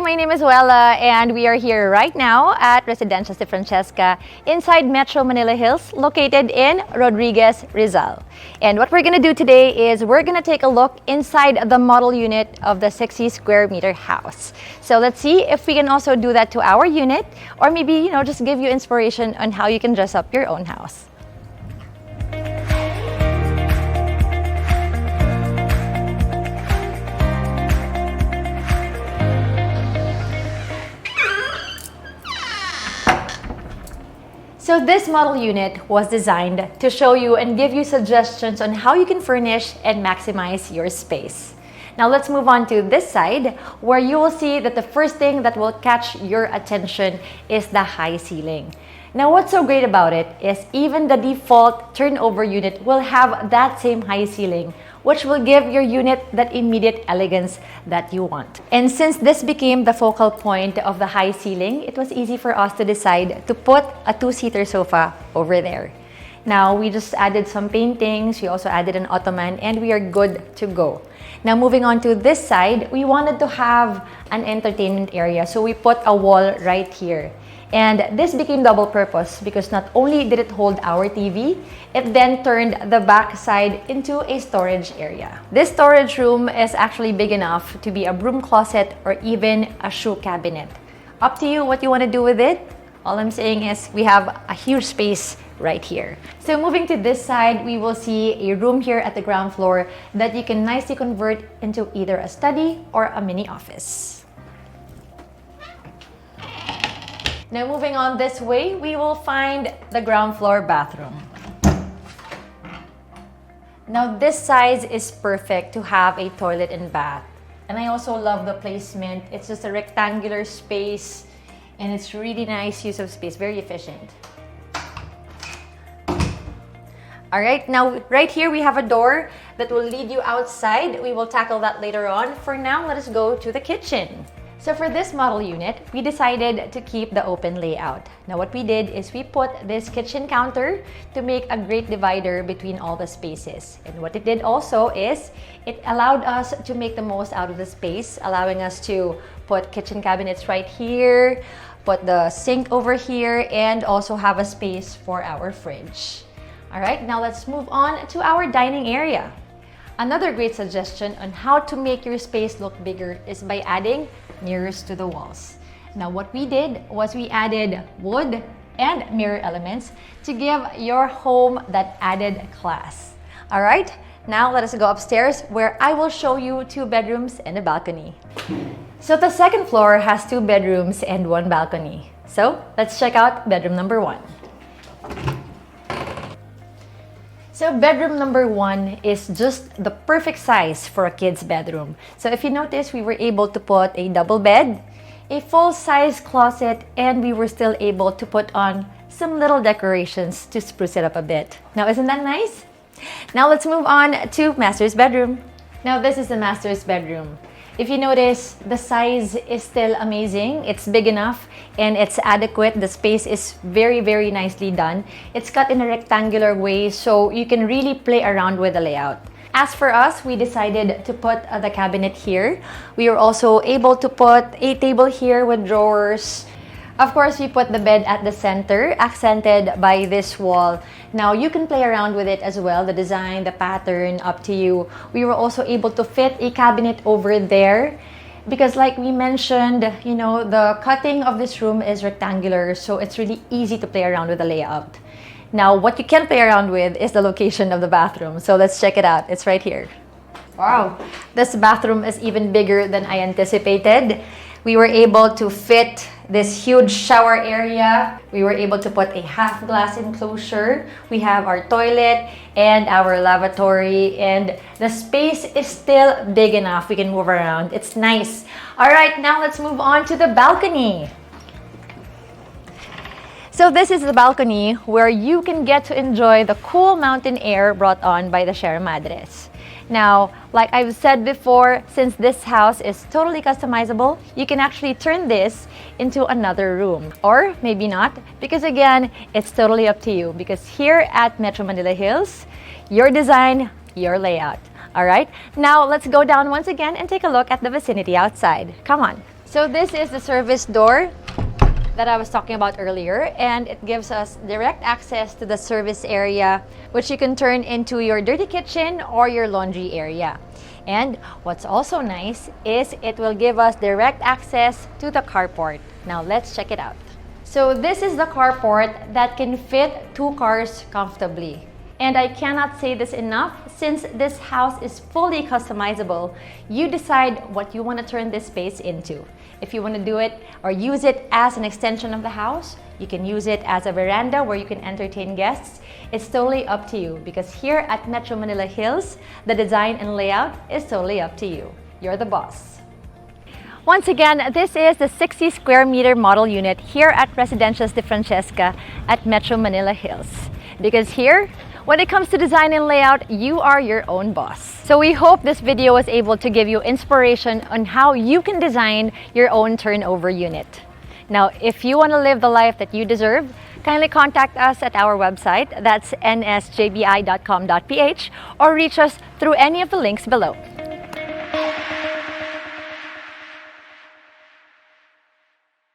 my name is Wella and we are here right now at Residencia Si Francesca inside Metro Manila Hills, located in Rodriguez, Rizal. And what we're going to do today is we're going to take a look inside the model unit of the 60 square meter house. So let's see if we can also do that to our unit, or maybe, just give you inspiration on how you can dress up your own house. So this model unit was designed to show you and give you suggestions on how you can furnish and maximize your space. Now let's move on to this side, where you will see that the first thing that will catch your attention is the high ceiling. Now what's so great about it is even the default turnover unit will have that same high ceiling, which will give your unit that immediate elegance that you want. And since this became the focal point of the high ceiling, it was easy for us to decide to put a two-seater sofa over there. Now we just added some paintings, we also added an ottoman, and we are good to go. Now moving on to this side, we wanted to have an entertainment area, so we put a wall right here. And this became double purpose because not only did it hold our TV, it then turned the back side into a storage area. This storage room is actually big enough to be a broom closet or even a shoe cabinet. Up to you what you want to do with it. All I'm saying is we have a huge space right here. So moving to this side, we will see a room here at the ground floor that you can nicely convert into either a study or a mini office. Now moving on this way, we will find the ground floor bathroom. Now this size is perfect to have a toilet and bath. And I also love the placement. It's just a rectangular space and it's really nice use of space, very efficient. All right, now right here we have a door that will lead you outside. We will tackle that later on. For now, let us go to the kitchen. So for this model unit, we decided to keep the open layout. Now what we did is we put this kitchen counter to make a great divider between all the spaces. And what it did also is it allowed us to make the most out of the space, allowing us to put kitchen cabinets right here, put the sink over here, and also have a space for our fridge. All right, now let's move on to our dining area. Another great suggestion on how to make your space look bigger is by adding mirrors to the walls. Now what we did was we added wood and mirror elements to give your home that added class. All right, now let us go upstairs where I will show you 2 bedrooms and a balcony. So the second floor has 2 bedrooms and 1 balcony. So let's check out bedroom number 1. So bedroom number 1 is just the perfect size for a kid's bedroom. So if you notice, we were able to put a double bed, a full-size closet, and we were still able to put on some little decorations to spruce it up a bit. Now, isn't that nice? Now let's move on to master's bedroom. Now this is the master's bedroom. If you notice, the size is still amazing. It's big enough and it's adequate. The space is very, very nicely done. It's cut in a rectangular way, so you can really play around with the layout. As for us, we decided to put the cabinet here. We were also able to put a table here with drawers. Of course, we put the bed at the center, accented by this wall. Now, you can play around with it as well, the design, the pattern, up to you. We were also able to fit a cabinet over there because like we mentioned, the cutting of this room is rectangular, so it's really easy to play around with the layout. Now, what you can play around with is the location of the bathroom. So let's check it out. It's right here. Wow, this bathroom is even bigger than I anticipated. We were able to fit this huge shower area. We were able to put a half glass enclosure. We have our toilet and our lavatory, and the space is still big enough. We can move around. It's nice. All right, now let's move on to the balcony. So this is the balcony where you can get to enjoy the cool mountain air brought on by the Sierra Madres. Now, like I've said before, since this house is totally customizable, you can actually turn this into another room. Or maybe not, because again, it's totally up to you. Because here at Metro Manila Hills, your design, your layout. All right, now let's go down once again and take a look at the vicinity outside. Come on. So this is the service door that I was talking about earlier, and it gives us direct access to the service area, which you can turn into your dirty kitchen or your laundry area. And what's also nice is it will give us direct access to the carport. Now let's check it out. So this is the carport that can fit 2 cars comfortably. And I cannot say this enough, since this house is fully customizable, you decide what you want to turn this space into. If you want to do it or use it as an extension of the house, you can use it as a veranda where you can entertain guests. It's totally up to you, because here at Metro Manila Hills, the design and layout is totally up to you. You're the boss. Once again, this is the 60 square meter model unit here at Residencias de Francesca at Metro Manila Hills. Because here, when it comes to design and layout, you are your own boss. So we hope this video was able to give you inspiration on how you can design your own turnover unit. Now, if you want to live the life that you deserve, kindly contact us at our website, that's nsjbi.com.ph, or reach us through any of the links below.